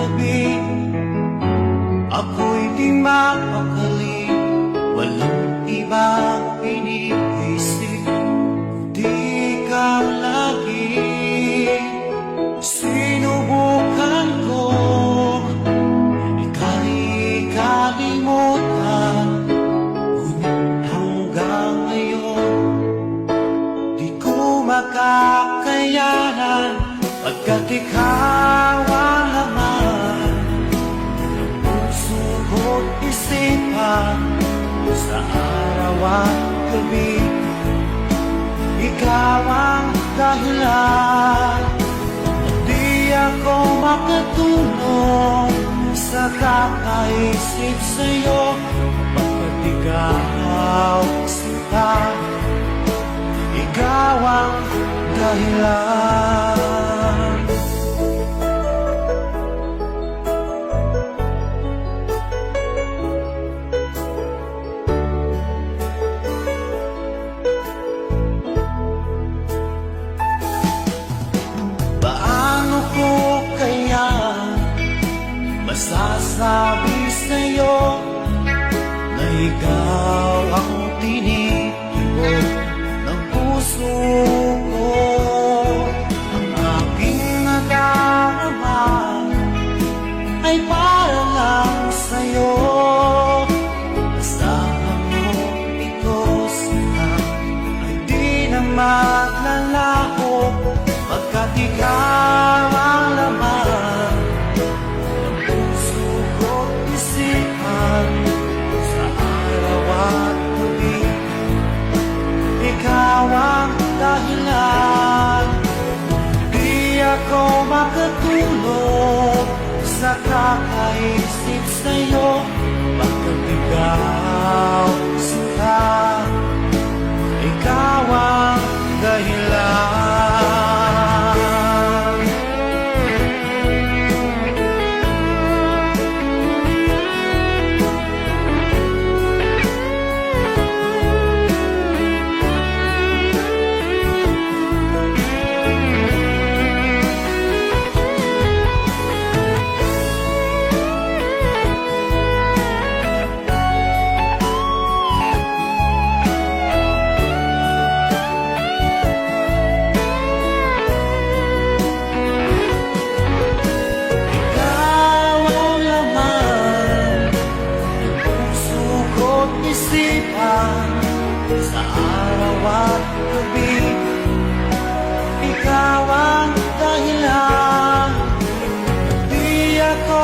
gabi, ako'y di mapakali. Walang ibang iniisip, di ka lagi. Sinubukan ko ika'y kalimutan, ngunit hanggang ngayon di ko makakayanan, pagkat ikaw ang laman ng puso ko't isipan. Sa araw at gabi, ikaw ang dahilan. Di ako makatulog sa kakaisip sa'yo, pagkat ikaw sinta, ikaw ang dahilan. Paano ko kaya masasabi sa'yo na ikaw ang tinitibok ng puso ko? Ang aking nadarama ay para lang sa'yo. Asahan mo ito sana ay di na maglalaho, pagkat ikaw ang laman ng puso ko't isipan. Sa araw at gabi, ikaw ang dahilan. Di ako makatulog sa kakaisip sa'yo, pagkat ikaw sinta, ikaw ang dahilan. Sa araw at gabi, ikaw ang dahilan. Di ako